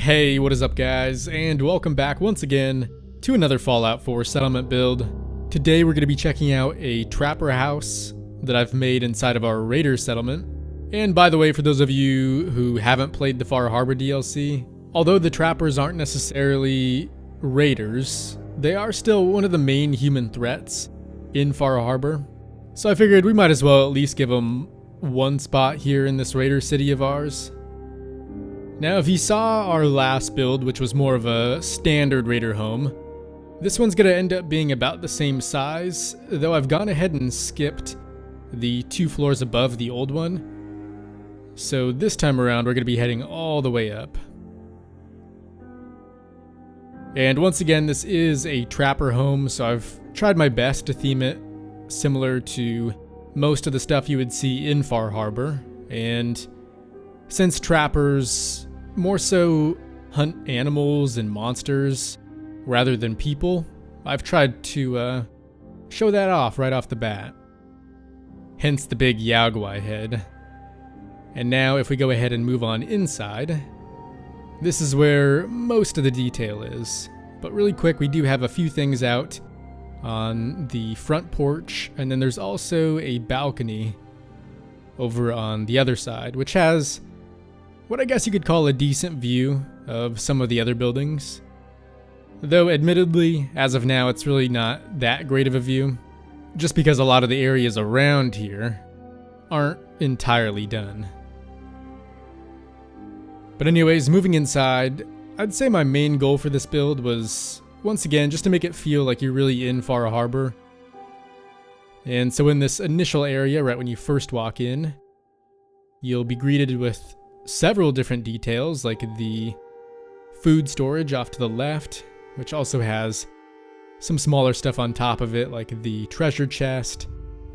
Hey, what is up guys, and welcome back once again to another Fallout 4 settlement build. Today we're going to be checking out a trapper house that I've made inside of our raider settlement. And by the way, for those of you who haven't played the Far Harbor DLC, although the trappers aren't necessarily raiders, they are still one of the main human threats in Far Harbor. So I figured we might as well at least give them one spot here in this raider city of ours. Now, if you saw our last build, which was more of a standard raider home, this one's going to end up being about the same size, though I've gone ahead and skipped the 2 floors above the old one. So this time around, we're going to be heading all the way up. And once again, this is a trapper home, so I've tried my best to theme it similar to most of the stuff you would see in Far Harbor. And since trappers more so hunt animals and monsters rather than people, I've tried to show that off right off the bat. Hence the big Yaguai head. And now if we go ahead and move on inside, this is where most of the detail is. But really quick, we do have a few things out on the front porch, and then there's also a balcony over on the other side, which has what I guess you could call a decent view of some of the other buildings. Though admittedly, as of now, it's really not that great of a view, just because a lot of the areas around here aren't entirely done. But anyways, moving inside, I'd say my main goal for this build was, once again, just to make it feel like you're really in Far Harbor. And so in this initial area, right when you first walk in, you'll be greeted with several different details, like the food storage off to the left, which also has some smaller stuff on top of it, like the treasure chest,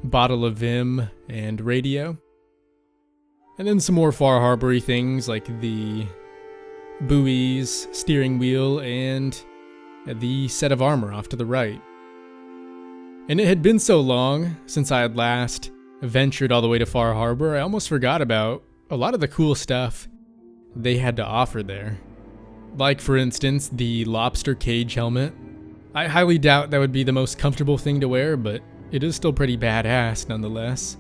bottle of Vim, and radio. And then some more Far Harbor-y things like the buoys, steering wheel, and the set of armor off to the right. And it had been so long since I had last ventured all the way to Far Harbor, I almost forgot about a lot of the cool stuff they had to offer there. Like, for instance, the lobster cage helmet. I highly doubt that would be the most comfortable thing to wear, but it is still pretty badass nonetheless.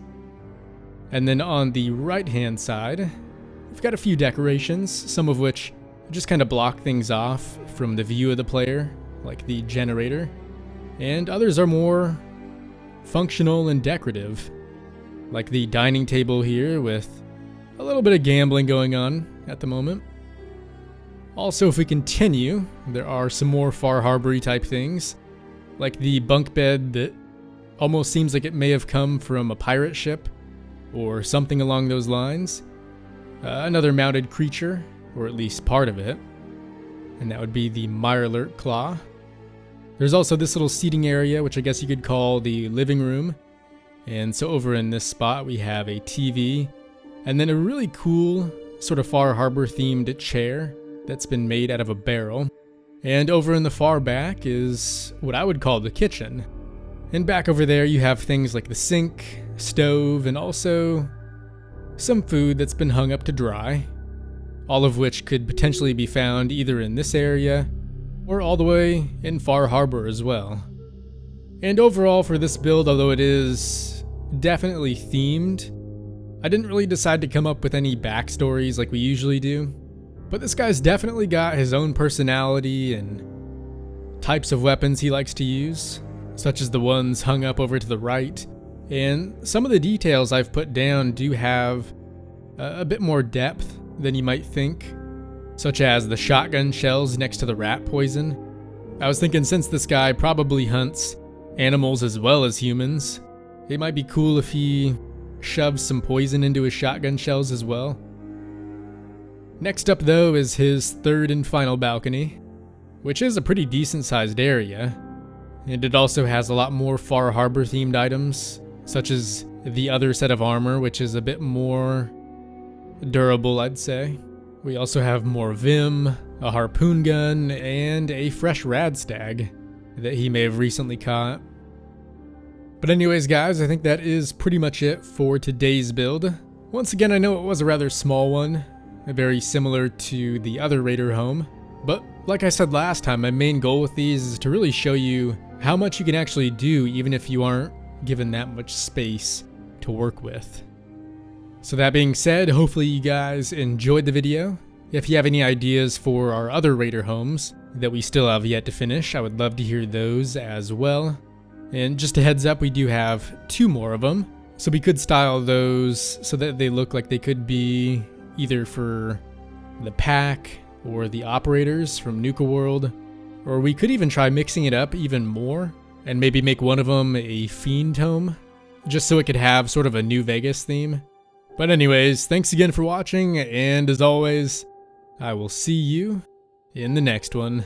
And then on the right-hand side, we've got a few decorations, some of which just kind of block things off from the view of the player, like the generator, and others are more functional and decorative, like the dining table here with a little bit of gambling going on at the moment. Also, if we continue, there are some more Far Harbor-y type things, like the bunk bed that almost seems like it may have come from a pirate ship or something along those lines. Another mounted creature, or at least part of it, and that would be the Mirelurk Claw. There's also this little seating area, which I guess you could call the living room. And so over in this spot, we have a TV, and then a really cool sort of Far Harbor themed chair that's been made out of a barrel. And over in the far back is what I would call the kitchen. And back over there you have things like the sink, stove, and also some food that's been hung up to dry. All of which could potentially be found either in this area or all the way in Far Harbor as well. And overall for this build, although it is definitely themed, I didn't really decide to come up with any backstories like we usually do, but this guy's definitely got his own personality and types of weapons he likes to use, such as the ones hung up over to the right, and some of the details I've put down do have a bit more depth than you might think, such as the shotgun shells next to the rat poison. I was thinking, since this guy probably hunts animals as well as humans, it might be cool if he shoves some poison into his shotgun shells as well. Next up though is his third and final balcony, which is a pretty decent sized area, and it also has a lot more Far Harbor themed items, such as the other set of armor, which is a bit more durable, I'd say. We also have more Vim, a harpoon gun, and a fresh radstag that he may have recently caught. But anyways guys, I think that is pretty much it for today's build. Once again, I know it was a rather small one, very similar to the other Raider home. But like I said last time, my main goal with these is to really show you how much you can actually do even if you aren't given that much space to work with. So that being said, hopefully you guys enjoyed the video. If you have any ideas for our other Raider homes that we still have yet to finish, I would love to hear those as well. And just a heads up, we do have 2 more of them. So we could style those so that they look like they could be either for the pack or the operators from Nuka World. Or we could even try mixing it up even more and maybe make one of them a Fiend home, just so it could have sort of a New Vegas theme. But anyways, thanks again for watching, and as always, I will see you in the next one.